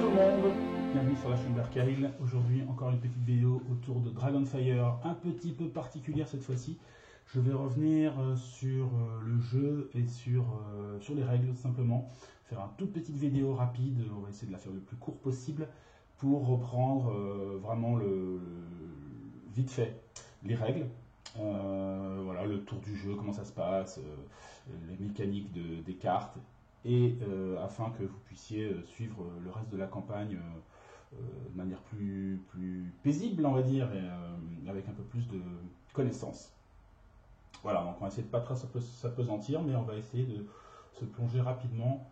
tout le monde, bienvenue sur la chaîne d'Arkail. Aujourd'hui encore une petite vidéo autour de Dragonfire, un petit peu particulière cette fois-ci. Je vais revenir sur le jeu et sur les règles simplement. Faire une toute petite vidéo rapide, on va essayer de la faire le plus court possible pour reprendre vraiment vite fait les règles. Voilà, le tour du jeu, comment ça se passe, les mécaniques des cartes, et afin que vous puissiez suivre le reste de la campagne de manière plus paisible, on va dire, et avec un peu plus de connaissances. Voilà, donc on va essayer de pas trop s'apesantir, mais on va essayer de se plonger rapidement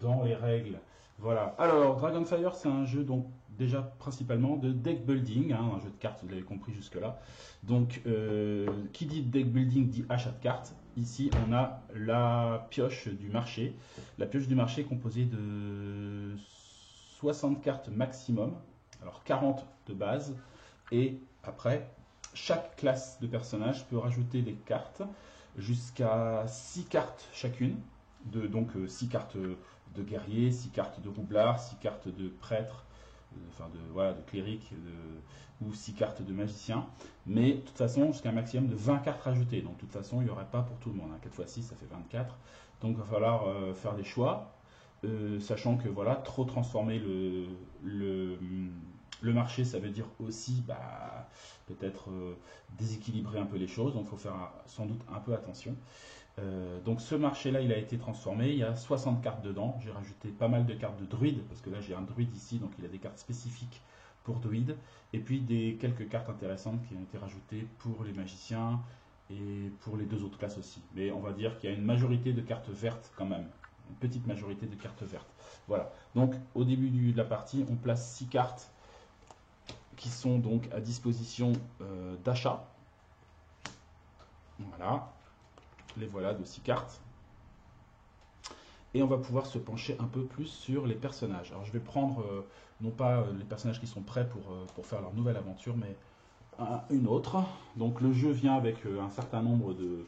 dans les règles. Voilà. Alors, Dragonfire, c'est un jeu donc déjà principalement de deck building, hein, un jeu de cartes, vous l'avez compris jusque-là. Donc, qui dit deck building dit achat de cartes. Ici, on a la pioche du marché. La pioche du marché est composée de 60 cartes maximum, alors 40 de base, et après, chaque classe de personnage peut rajouter des cartes jusqu'à 6 cartes chacune. Donc 6 cartes de guerrier, 6 cartes de roublard, 6 cartes de prêtre, de cléric, ou 6 cartes de magicien. Mais de toute façon, jusqu'à un maximum de 20 cartes rajoutées. Donc de toute façon, il n'y aurait pas pour tout le monde. 4 x 6, ça fait 24. Donc il va falloir faire des choix. Sachant que voilà, trop transformer le marché, ça veut dire aussi peut-être déséquilibrer un peu les choses, donc il faut faire sans doute un peu attention. Donc ce marché-là, il a été transformé, il y a 60 cartes dedans, j'ai rajouté pas mal de cartes de druide, parce que là j'ai un druide ici, donc il a des cartes spécifiques pour druide, et puis quelques cartes intéressantes qui ont été rajoutées pour les magiciens, et pour les deux autres classes aussi. Mais on va dire qu'il y a une majorité de cartes vertes quand même. Une petite majorité de cartes vertes. Voilà. Donc, au début de la partie, on place 6 cartes qui sont donc à disposition d'achat. Voilà. Les voilà de 6 cartes. Et on va pouvoir se pencher un peu plus sur les personnages. Alors, je vais prendre, non pas les personnages qui sont prêts pour faire leur nouvelle aventure, mais une autre. Donc, le jeu vient avec un certain nombre de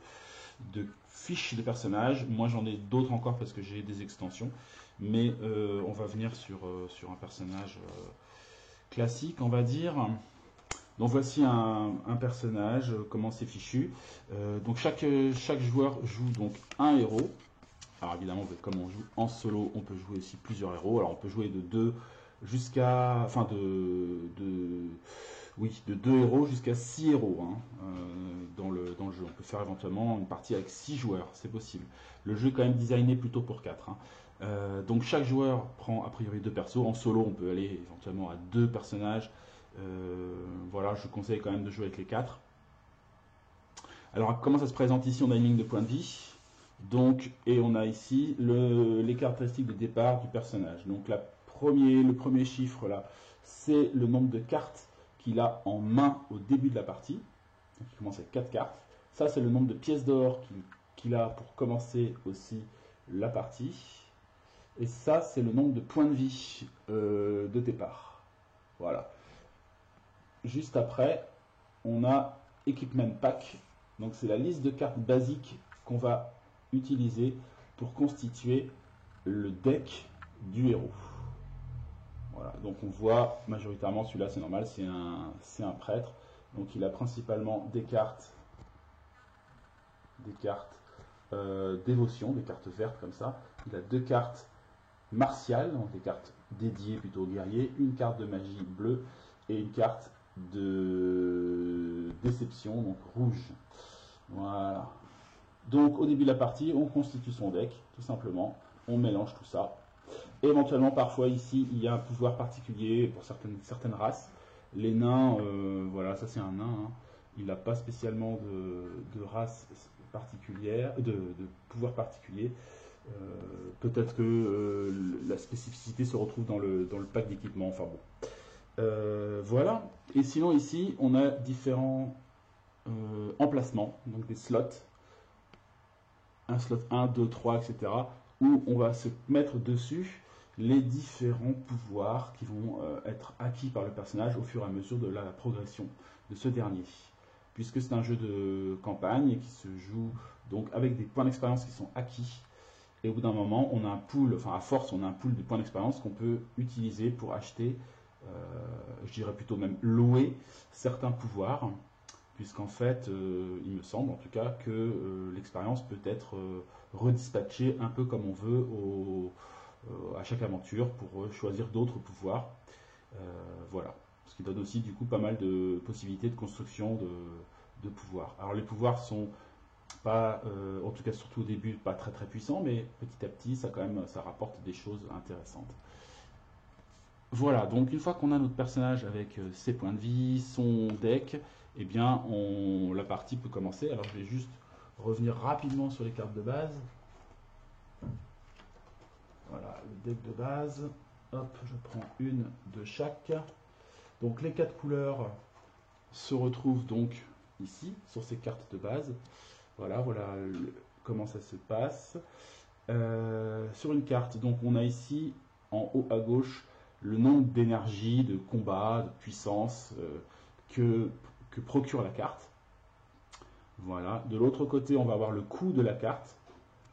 fiches de personnages. Moi j'en ai d'autres encore parce que j'ai des extensions, mais on va venir sur un personnage classique, on va dire. Donc voici un personnage, comment c'est fichu. Donc chaque joueur joue donc un héros. Alors évidemment, comme on joue en solo, on peut jouer aussi plusieurs héros. Alors on peut jouer de 2 jusqu'à, enfin de 2 héros jusqu'à 6 héros hein, dans le jeu. On peut faire éventuellement une partie avec 6 joueurs, c'est possible. Le jeu est quand même designé plutôt pour 4. Donc chaque joueur prend a priori 2 persos. En solo, on peut aller éventuellement à 2 personnages. Voilà, je conseille quand même de jouer avec les 4. Alors comment ça se présente ici? On a une ligne de points de vie. Donc, et on a ici les caractéristiques de départ du personnage. Donc le premier chiffre là, c'est le nombre de cartes qu'il a en main au début de la partie. Donc il commence avec 4 cartes. Ça c'est le nombre de pièces d'or qu'il a pour commencer aussi la partie. Et ça c'est le nombre de points de vie de départ. Voilà. Juste après, on a Equipment Pack. Donc c'est la liste de cartes basiques qu'on va utiliser pour constituer le deck du héros. Voilà, donc on voit majoritairement celui-là, c'est normal, c'est un prêtre. Donc il a principalement des cartes dévotion, des cartes vertes comme ça. Il a 2 cartes martiales, donc des cartes dédiées plutôt aux guerriers, une carte de magie bleue et une carte de déception, donc rouge. Voilà. Donc au début de la partie, on constitue son deck, tout simplement, on mélange tout ça. Et éventuellement, parfois ici, il y a un pouvoir particulier pour certaines races. Les nains, voilà, ça c'est un nain, hein. Il n'a pas spécialement de race particulière, de pouvoir particulier. Peut-être que la spécificité se retrouve dans le pack d'équipement, enfin bon. Voilà, et sinon ici, on a différents emplacements, donc des slots. Un slot 1, 2, 3, etc. où on va se mettre dessus les différents pouvoirs qui vont être acquis par le personnage au fur et à mesure de la progression de ce dernier. Puisque c'est un jeu de campagne et qui se joue donc avec des points d'expérience qui sont acquis Et au bout d'un moment, on a un pool, enfin à force, on a un pool de points d'expérience qu'on peut utiliser pour acheter, je dirais plutôt même louer certains pouvoirs, puisqu'en fait, il me semble en tout cas que l'expérience peut être redispatchée un peu comme on veut à chaque aventure pour choisir d'autres pouvoirs. Voilà. Ce qui donne aussi du coup pas mal de possibilités de construction de pouvoirs. Alors les pouvoirs sont pas, en tout cas surtout au début, pas très très puissants, mais petit à petit ça quand même ça rapporte des choses intéressantes. Voilà, donc une fois qu'on a notre personnage avec ses points de vie, son deck, eh bien la partie peut commencer. Alors je vais juste revenir rapidement sur les cartes de base. Voilà, le deck de base. Hop, je prends une de chaque. Donc les 4 couleurs se retrouvent donc ici, sur ces cartes de base. Voilà comment ça se passe. Sur une carte, donc on a ici, en haut à gauche, le nombre d'énergie, de combat, de puissance que procure la carte. Voilà. De l'autre côté, on va avoir le coût de la carte.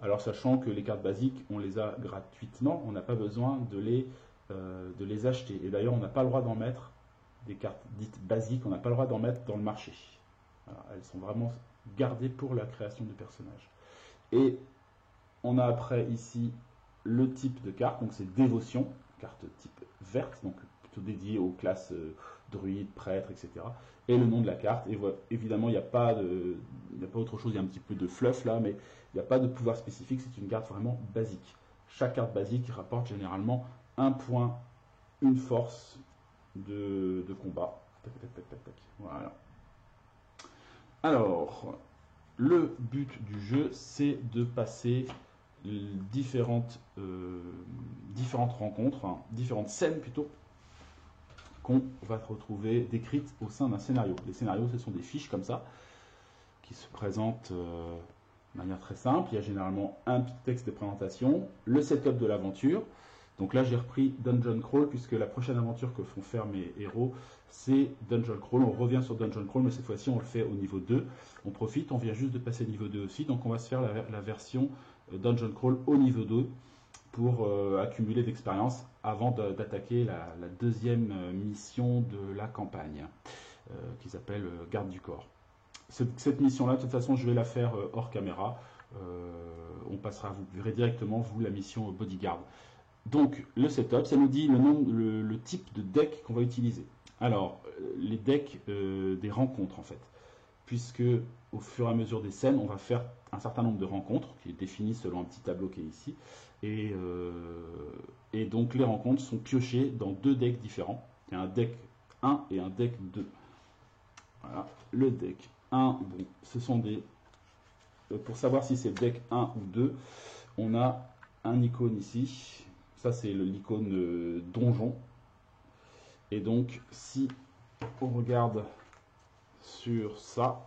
Alors, sachant que les cartes basiques, on les a gratuitement, on n'a pas besoin de les acheter. Et d'ailleurs, on n'a pas le droit d'en mettre, des cartes dites basiques, on n'a pas le droit d'en mettre dans le marché. Alors, elles sont vraiment gardées pour la création du personnage. Et on a après ici le type de carte, donc c'est dévotion, carte type verte, donc plutôt dédiée aux classes druides, prêtres, etc. Et le nom de la carte. Et voilà, évidemment, il n'y a pas autre chose, il y a un petit peu de fluff là, mais il n'y a pas de pouvoir spécifique, c'est une carte vraiment basique. Chaque carte basique rapporte généralement un point, une force de combat. Tac, tac, tac, tac, tac. Voilà. Alors, le but du jeu, c'est de passer différentes rencontres, enfin, différentes scènes plutôt, qu'on va retrouver décrites au sein d'un scénario. Les scénarios, ce sont des fiches comme ça, qui se présentent de manière très simple. Il y a généralement un petit texte de présentation, le setup de l'aventure. Donc là, j'ai repris Dungeon Crawl, puisque la prochaine aventure que font faire mes héros, c'est Dungeon Crawl. On revient sur Dungeon Crawl, mais cette fois-ci, on le fait au niveau 2. On profite, on vient juste de passer niveau 2 aussi, donc on va se faire la version Dungeon Crawl au niveau 2 pour accumuler d'expérience avant d'attaquer la deuxième mission de la campagne, qui s'appelle Garde du corps. Cette mission-là, de toute façon, je vais la faire hors caméra. On passera, vous verrez directement, vous, la mission Bodyguard. Donc, le setup, ça nous dit le type de deck qu'on va utiliser. Alors, les decks des rencontres, en fait. Puisque, au fur et à mesure des scènes, on va faire un certain nombre de rencontres, qui est défini selon un petit tableau qui est ici. Et donc, les rencontres sont piochées dans 2 decks différents. Il y a un deck 1 et un deck 2. Voilà, le deck 1, bon, ce sont des... pour savoir si c'est deck 1 ou 2, on a un icône ici. Ça, c'est l'icône donjon. Et donc, si on regarde sur ça,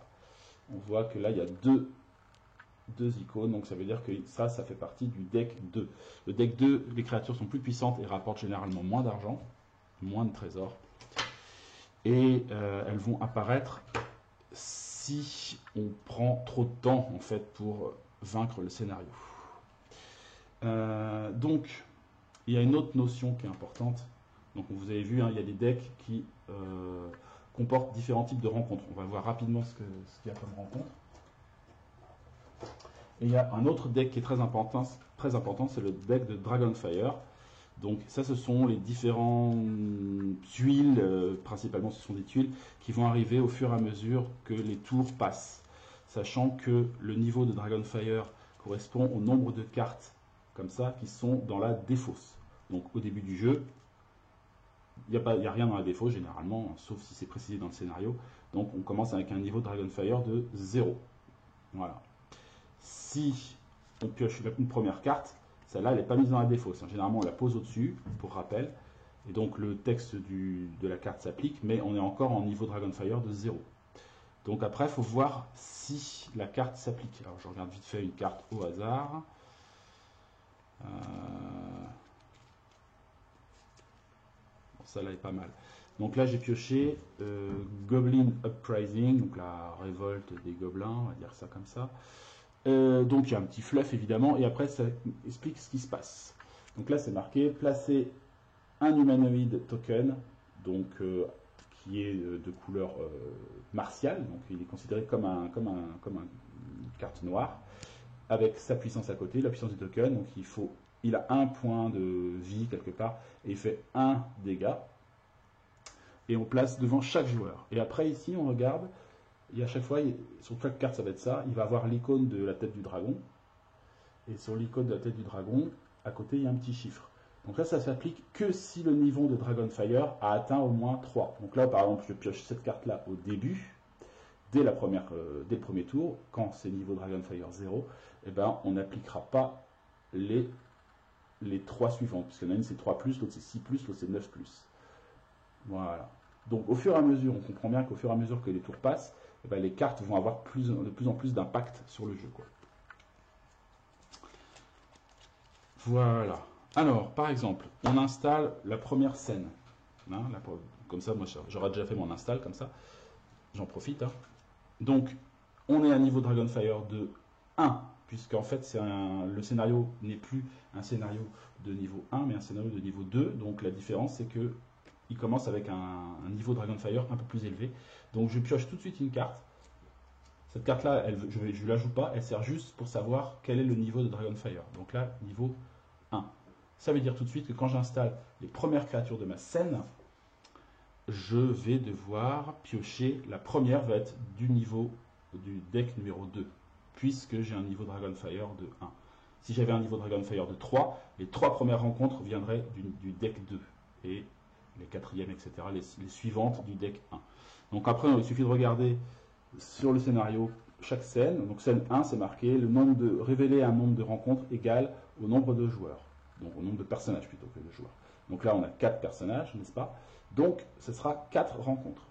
on voit que là, il y a deux icônes. Donc, ça veut dire que ça fait partie du deck 2. Le deck 2, les créatures sont plus puissantes et rapportent généralement moins d'argent, moins de trésors. Et elles vont apparaître si on prend trop de temps, en fait, pour vaincre le scénario. Donc, il y a une autre notion qui est importante. Donc vous avez vu, hein, il y a des decks qui comportent différents types de rencontres. On va voir rapidement ce qu'il y a comme rencontre. Et il y a un autre deck qui est très important, c'est le deck de Dragonfire. Donc ça, ce sont les différentes tuiles, principalement ce sont des tuiles qui vont arriver au fur et à mesure que les tours passent. Sachant que le niveau de Dragonfire correspond au nombre de cartes comme ça qui sont dans la défausse. Donc au début du jeu, il n'y a rien dans la défausse généralement, sauf si c'est précisé dans le scénario. Donc on commence avec un niveau de Dragonfire de 0. Voilà. Si on pioche une première carte, celle-là, elle n'est pas mise dans la défausse. Généralement, on la pose au-dessus, pour rappel. Et donc, le texte de la carte s'applique, mais on est encore en niveau Dragonfire de 0. Donc après, il faut voir si la carte s'applique. Alors, je regarde vite fait une carte au hasard. Bon, celle-là est pas mal. Donc là, j'ai pioché Goblin Uprising, donc la révolte des gobelins, on va dire ça comme ça. Donc il y a un petit fluff évidemment, et après ça explique ce qui se passe. Donc là c'est marqué placer un humanoïde token, donc qui est de couleur martiale, donc il est considéré comme une carte noire, avec sa puissance à côté, la puissance du token, donc il a un point de vie quelque part, et il fait un dégât, et on place devant chaque joueur. Et après ici on regarde, et à chaque fois, sur chaque carte ça va être ça, il va avoir l'icône de la tête du dragon, et sur l'icône de la tête du dragon, à côté il y a un petit chiffre. Donc là, ça s'applique que si le niveau de Dragonfire a atteint au moins 3. Donc là, par exemple, je pioche cette carte-là au début, dès le premier tour, quand c'est niveau Dragonfire 0, eh ben, on n'appliquera pas les 3 suivantes, puisqu'il y en a une c'est 3+, l'autre c'est 6+, l'autre c'est 9+. Voilà. Donc au fur et à mesure, on comprend bien qu'au fur et à mesure que les tours passent, eh ben, les cartes vont avoir de plus en plus d'impact sur le jeu, quoi. Voilà. Alors, par exemple, on installe la première scène. Hein, comme ça, moi, j'aurais déjà fait mon install, comme ça. J'en profite. Hein. Donc, on est à niveau Dragonfire de 1, puisqu'en fait, le scénario n'est plus un scénario de niveau 1, mais un scénario de niveau 2. Donc, la différence, c'est que il commence avec un niveau Dragonfire un peu plus élevé. Donc, je pioche tout de suite une carte. Cette carte-là, je ne la joue pas, elle sert juste pour savoir quel est le niveau de Dragonfire. Donc là, niveau 1. Ça veut dire tout de suite que quand j'installe les premières créatures de ma scène, je vais devoir piocher. La première va être du niveau du deck numéro 2, puisque j'ai un niveau Dragonfire de 1. Si j'avais un niveau Dragonfire de 3, les 3 premières rencontres viendraient du deck 2, et les quatrièmes, etc., les suivantes du deck 1. Donc après, il suffit de regarder sur le scénario chaque scène. Donc scène 1, c'est marqué révéler un nombre de rencontres égal au nombre de joueurs. Donc au nombre de personnages plutôt que de joueurs. Donc là, on a 4 personnages, n'est-ce pas? Donc ce sera 4 rencontres.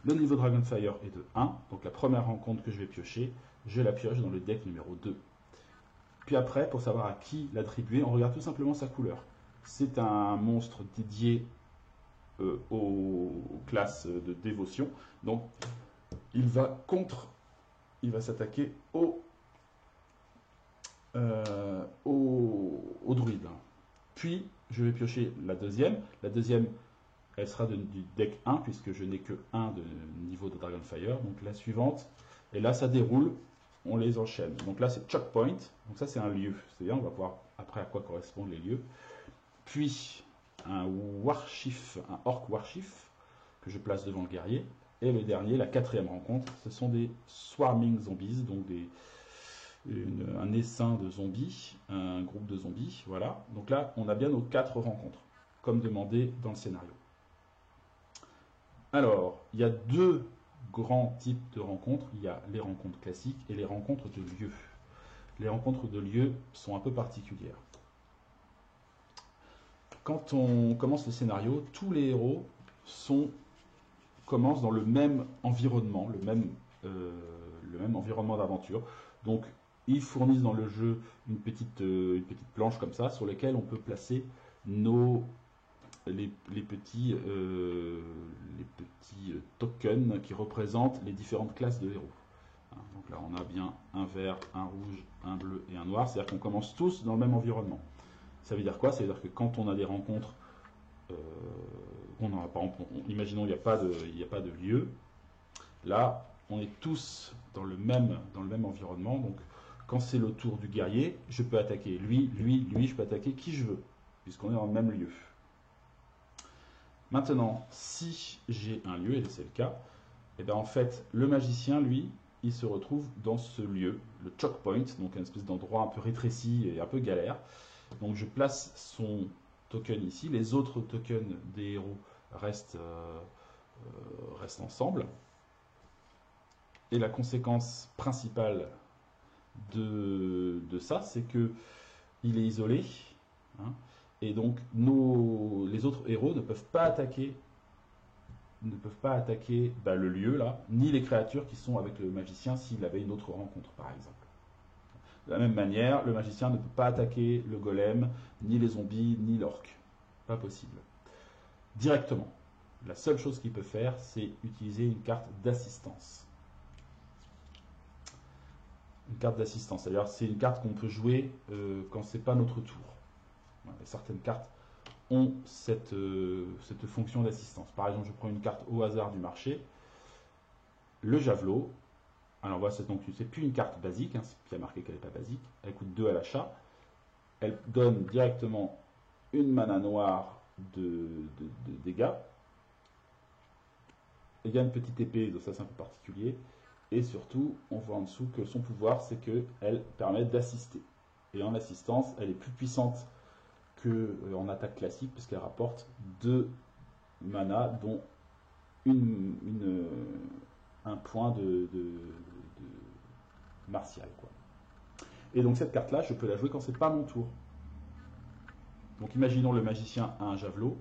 Le niveau Dragonfire est de 1. Donc la première rencontre que je vais piocher, je la pioche dans le deck numéro 2. Puis après, pour savoir à qui l'attribuer, on regarde tout simplement sa couleur. C'est un monstre dédié aux classes de dévotion. Donc il va s'attaquer au druide. Puis, je vais piocher la deuxième. La deuxième, elle sera du deck 1, puisque je n'ai que 1 de niveau de Dragonfire. Donc la suivante, et là ça déroule, on les enchaîne. Donc là c'est Choke Point, donc ça c'est un lieu. C'est-à-dire, on va voir après à quoi correspondent les lieux. Puis, un Warchief, un Orc Warchief, que je place devant le guerrier. Et le dernier, la quatrième rencontre, ce sont des Swarming Zombies, donc un essaim de zombies, un groupe de zombies, voilà. Donc là, on a bien nos 4 rencontres, comme demandé dans le scénario. Alors, il y a 2 grands types de rencontres. Il y a les rencontres classiques et les rencontres de lieu. Les rencontres de lieu sont un peu particulières. Quand on commence le scénario, tous les héros commencent dans le même environnement, le même environnement d'aventure. Donc, ils fournissent dans le jeu une petite planche comme ça, sur laquelle on peut placer les petits tokens qui représentent les différentes classes de héros. Donc là, on a bien un vert, un rouge, un bleu et un noir. C'est-à-dire qu'on commence tous dans le même environnement. Ça veut dire quoi? Ça veut dire que quand on a des rencontres, par exemple, imaginons il n'y a pas de lieu. Là, on est tous dans le même environnement. Donc, quand c'est le tour du guerrier, je peux attaquer lui, je peux attaquer qui je veux, puisqu'on est dans le même lieu. Maintenant, si j'ai un lieu, et c'est le cas, et bien en fait, le magicien, lui, il se retrouve dans ce lieu, le choke point, donc une espèce d'endroit un peu rétréci et un peu galère. Donc je place son token ici, les autres tokens des héros restent ensemble. Et la conséquence principale de ça, c'est que il est isolé, hein, et donc les autres héros ne peuvent pas attaquer le lieu là, ni les créatures qui sont avec le magicien s'il avait une autre rencontre par exemple. De la même manière, le magicien ne peut pas attaquer le golem, ni les zombies, ni l'orc. Pas possible. Directement. La seule chose qu'il peut faire, c'est utiliser une carte d'assistance. Une carte d'assistance, c'est-à-dire c'est une carte qu'on peut jouer quand c'est pas notre tour. Voilà, certaines cartes ont cette fonction d'assistance. Par exemple, je prends une carte au hasard du marché, le javelot. Alors voilà, donc c'est plus une carte basique, hein, qui a marqué qu'elle n'est pas basique. Elle coûte 2 à l'achat. Elle donne directement une mana noire de dégâts. Il y a une petite épée, donc ça c'est un peu particulier. Et surtout, on voit en dessous que son pouvoir, c'est qu'elle permet d'assister. Et en assistance, elle est plus puissante qu'en attaque classique, puisqu'elle rapporte 2 mana, dont un point de martial, quoi. Et donc cette carte-là, je peux la jouer quand c'est pas mon tour. Donc imaginons le magicien a un javelot.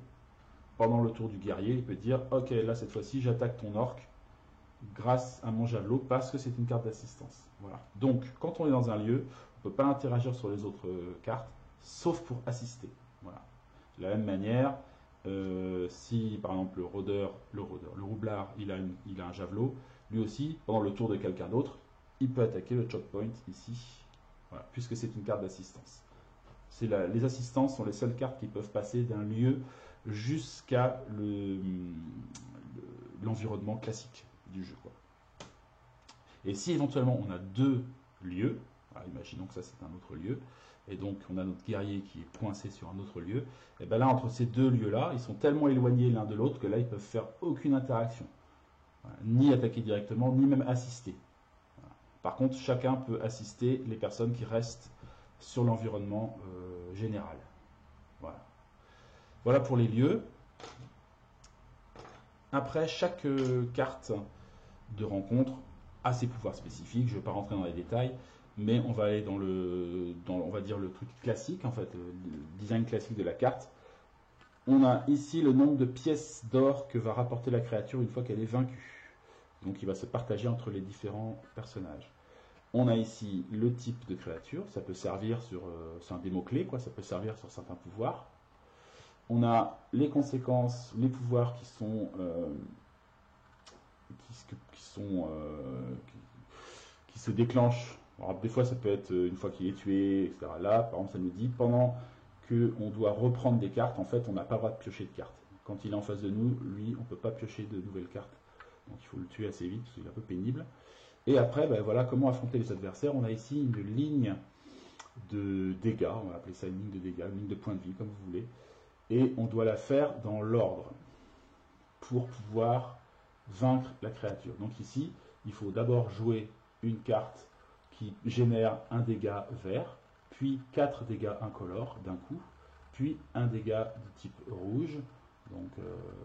Pendant le tour du guerrier, il peut dire « Ok, là cette fois-ci, j'attaque ton orc grâce à mon javelot parce que c'est une carte d'assistance. » Voilà. Donc, quand on est dans un lieu, on ne peut pas interagir sur les autres cartes, sauf pour assister. Voilà. De la même manière, si par exemple le roublard, il a un javelot, lui aussi, pendant le tour de quelqu'un d'autre, il peut attaquer le choke point ici, voilà, puisque c'est une carte d'assistance. Les assistances sont les seules cartes qui peuvent passer d'un lieu jusqu'à l'environnement classique du jeu, quoi. Et si éventuellement on a 2 lieux, alors imaginons que ça c'est un autre lieu, et donc on a notre guerrier qui est coincé sur un autre lieu, et bien là entre ces 2 lieux-là, ils sont tellement éloignés l'un de l'autre que là ils peuvent faire aucune interaction. Voilà. Ni attaquer directement, ni même assister. Voilà. Par contre, chacun peut assister les personnes qui restent sur l'environnement général. Voilà. Voilà pour les lieux. Après, chaque carte de rencontre a ses pouvoirs spécifiques. Je ne vais pas rentrer dans les détails, mais on va aller dans on va dire le truc classique, en fait, le design classique de la carte. On a ici le nombre de pièces d'or que va rapporter la créature une fois qu'elle est vaincue. Donc il va se partager entre les différents personnages. On a ici le type de créature, ça peut servir c'est un démo-clé, quoi, ça peut servir sur certains pouvoirs. On a les conséquences, les pouvoirs qui se déclenchent. Alors, des fois, ça peut être une fois qu'il est tué, etc. Là, par exemple, ça nous dit pendant qu'on doit reprendre des cartes, en fait, on n'a pas le droit de piocher de cartes. Quand il est en face de nous, lui, on ne peut pas piocher de nouvelles cartes. Donc, il faut le tuer assez vite, parce qu'il est un peu pénible. Et après, ben, voilà comment affronter les adversaires. On a ici une ligne de dégâts, on va appeler ça une ligne de dégâts, une ligne de points de vie, comme vous voulez. Et on doit la faire dans l'ordre pour pouvoir vaincre la créature. Donc ici, il faut d'abord jouer une carte qui génère un dégât vert, puis 4 dégâts incolores d'un coup, puis un dégât de type rouge, donc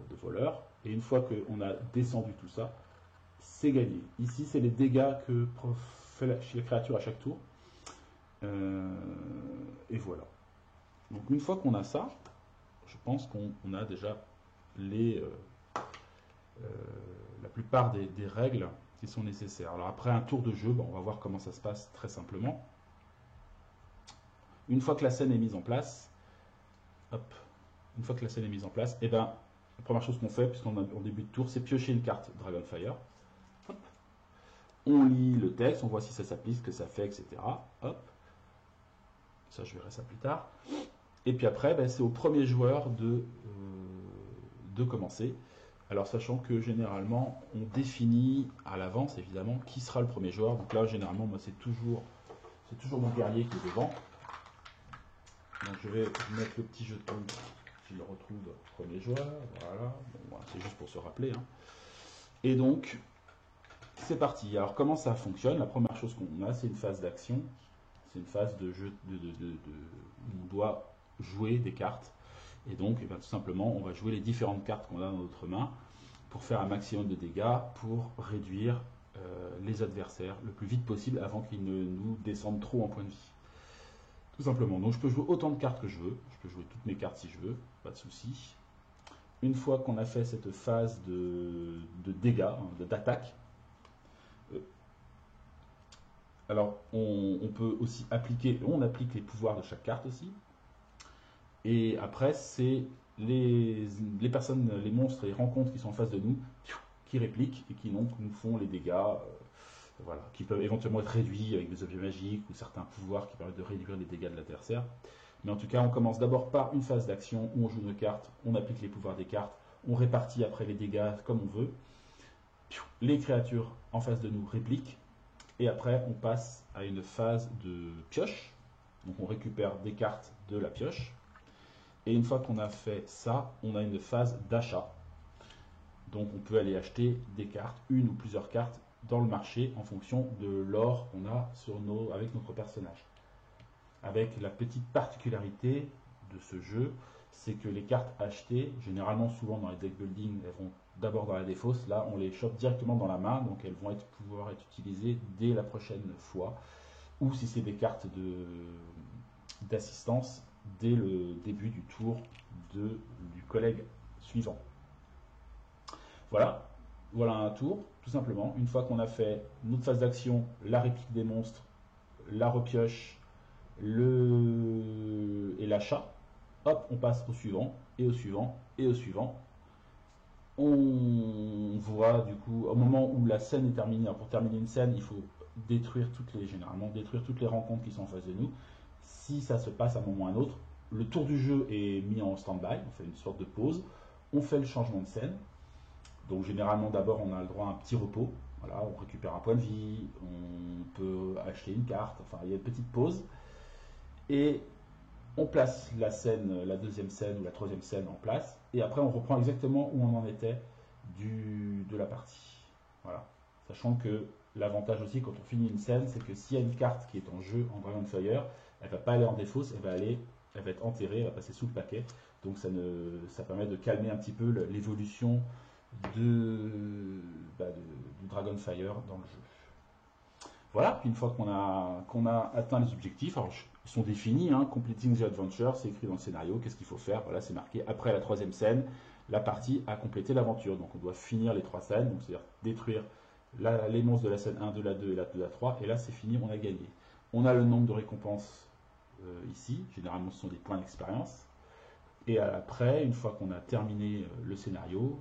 de voleur. Et une fois qu'on a descendu tout ça, c'est gagné. Ici, c'est les dégâts que fait la créature à chaque tour. Et voilà. Donc une fois qu'on a ça, je pense qu'on a déjà la plupart des règles qui sont nécessaires. Alors après un tour de jeu, bon, on va voir comment ça se passe très simplement. Une fois que la scène est mise en place, hop, une fois que la scène est mise en place, et ben la première chose qu'on fait, puisqu'on est en début de tour, c'est piocher une carte Dragonfire. Hop. On lit le texte, on voit si ça s'applique, ce que ça fait, etc. Hop. Ça, je verrai ça plus tard. Et puis après, ben, c'est au premier joueur de commencer. Alors, sachant que généralement, on définit à l'avance, évidemment, qui sera le premier joueur. Donc là, généralement, moi, c'est toujours mon guerrier qui est devant. Donc, je vais mettre le petit jeton, je le retrouve, premier joueur. Voilà. Bon, voilà, c'est juste pour se rappeler, hein. Et donc, c'est parti. Alors, comment ça fonctionne? La première chose qu'on a, c'est une phase d'action. C'est une phase de jeu où on doit jouer des cartes. Et donc, tout simplement, on va jouer les différentes cartes qu'on a dans notre main pour faire un maximum de dégâts, pour réduire les adversaires le plus vite possible avant qu'ils ne nous descendent trop en points de vie. Tout simplement. Donc, je peux jouer autant de cartes que je veux. Je peux jouer toutes mes cartes si je veux, pas de souci. Une fois qu'on a fait cette phase de dégâts, d'attaque, alors on peut aussi on applique les pouvoirs de chaque carte aussi. Et après, c'est les personnes, les monstres, les rencontres qui sont en face de nous, qui répliquent et qui donc nous font les dégâts voilà, qui peuvent éventuellement être réduits avec des objets magiques ou certains pouvoirs qui permettent de réduire les dégâts de l'adversaire. Mais en tout cas, on commence d'abord par une phase d'action où on joue nos cartes, on applique les pouvoirs des cartes, on répartit après les dégâts comme on veut. Les créatures en face de nous répliquent. Et après, on passe à une phase de pioche. Donc on récupère des cartes de la pioche. Et une fois qu'on a fait ça, on a une phase d'achat. Donc on peut aller acheter des cartes, une ou plusieurs cartes, dans le marché en fonction de l'or qu'on a avec notre personnage. Avec la petite particularité de ce jeu, c'est que les cartes achetées, généralement souvent dans les deck building, elles vont d'abord dans la défausse. Là, on les chope directement dans la main, donc elles vont pouvoir être utilisées dès la prochaine fois. Ou si c'est des cartes d'assistance, dès le début du tour du collègue suivant. Voilà, voilà un tour, tout simplement. Une fois qu'on a fait notre phase d'action, la réplique des monstres, la repioche et l'achat, hop, on passe au suivant, et au suivant, et au suivant. On voit du coup, au moment où la scène est terminée, pour terminer une scène, il faut généralement détruire toutes les rencontres qui sont en face de nous. Si ça se passe à un moment ou à un autre, le tour du jeu est mis en stand-by, on fait une sorte de pause, on fait le changement de scène. Donc généralement d'abord on a le droit à un petit repos, voilà, on récupère un point de vie, on peut acheter une carte, enfin il y a une petite pause. Et on place la scène, la deuxième scène ou la troisième scène en place, et après on reprend exactement où on en était de la partie. Voilà. Sachant que l'avantage aussi quand on finit une scène, c'est que s'il y a une carte qui est en jeu en Dragonfire, elle ne va pas aller en défausse, elle va être enterrée, elle va passer sous le paquet. Donc ça permet de calmer un petit peu l'évolution du Dragonfire dans le jeu. Voilà, puis une fois qu'on a atteint les objectifs, alors ils sont définis, hein, completing the adventure, c'est écrit dans le scénario, qu'est-ce qu'il faut faire, voilà, c'est marqué. Après la troisième scène, la partie a complété l'aventure, donc on doit finir les 3 scènes, donc c'est-à-dire détruire les monstres de la scène 1, de la 2 et de la 3, et là c'est fini, on a gagné. On a le nombre de récompenses ici, généralement ce sont des points d'expérience, et après, une fois qu'on a terminé le scénario,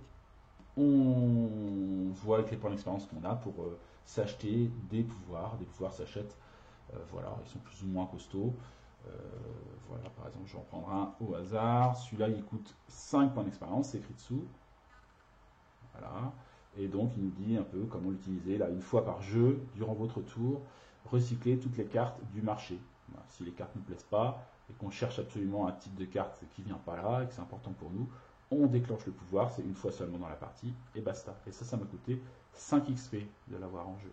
on voit avec les points d'expérience qu'on a pour s'acheter des pouvoirs. Des pouvoirs s'achètent, voilà, ils sont plus ou moins costauds. Voilà, par exemple, je vais en prendre un au hasard. Celui-là, il coûte 5 points d'expérience, c'est écrit dessous. Voilà. Et donc, il nous dit un peu comment l'utiliser. Là, une fois par jeu, durant votre tour, recycler toutes les cartes du marché. Voilà. Si les cartes ne nous plaisent pas et qu'on cherche absolument un type de carte qui vient pas là et que c'est important pour nous, on déclenche le pouvoir, c'est une fois seulement dans la partie, et basta. Et ça m'a coûté 5 XP de l'avoir en jeu.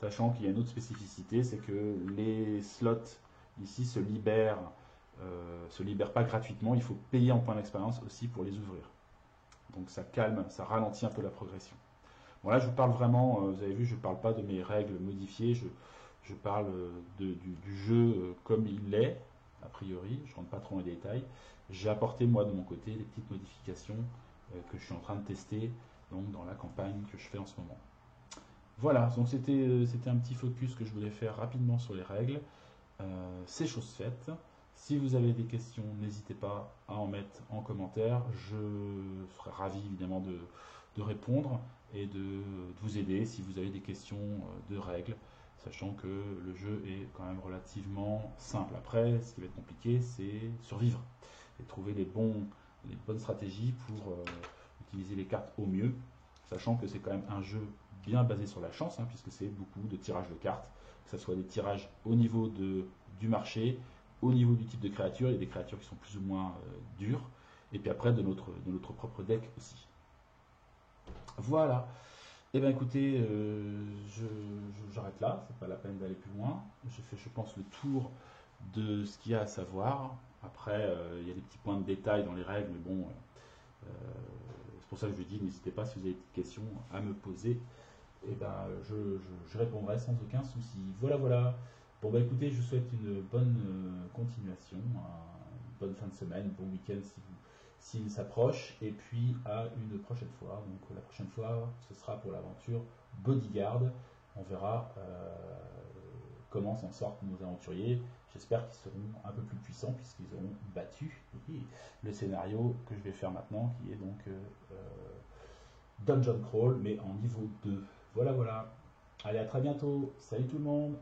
Sachant qu'il y a une autre spécificité, c'est que les slots ici se libèrent pas gratuitement, il faut payer en points d'expérience aussi pour les ouvrir. Donc ça calme, ça ralentit un peu la progression. Bon là je vous parle vraiment, vous avez vu, je ne parle pas de mes règles modifiées, je parle du jeu comme il est, a priori, je ne rentre pas trop dans les détails. J'ai apporté moi de mon côté des petites modifications que je suis en train de tester donc, dans la campagne que je fais en ce moment. Voilà, donc c'était un petit focus que je voulais faire rapidement sur les règles. C'est chose faite. Si vous avez des questions, n'hésitez pas à en mettre en commentaire. Je serai ravi évidemment de répondre et de vous aider si vous avez des questions de règles, sachant que le jeu est quand même relativement simple. Après, ce qui va être compliqué, c'est survivre et trouver les bonnes stratégies pour utiliser les cartes au mieux, sachant que c'est quand même un jeu bien basé sur la chance, hein, puisque c'est beaucoup de tirages de cartes, que ce soit des tirages au niveau du marché, au niveau du type de créature, il y a des créatures qui sont plus ou moins dures, et puis après de notre propre deck aussi. Voilà. Eh bien écoutez, j'arrête là, c'est pas la peine d'aller plus loin. J'ai fait, je pense, le tour de ce qu'il y a à savoir. Après, il y a des petits points de détail dans les règles, mais bon, c'est pour ça que je dis, n'hésitez pas si vous avez des questions à me poser. Et ben, je répondrai sans aucun souci. Voilà, voilà. Bon, bah écoutez, je vous souhaite une bonne continuation, une bonne fin de semaine, un bon week-end s'il s'approche, et puis à une prochaine fois. Donc la prochaine fois, ce sera pour l'aventure Bodyguard. On verra comment s'en sortent nos aventuriers. J'espère qu'ils seront un peu plus puissants puisqu'ils auront battu le scénario que je vais faire maintenant, qui est donc Dungeon Crawl, mais en niveau 2. Voilà, voilà. Allez, à très bientôt. Salut tout le monde.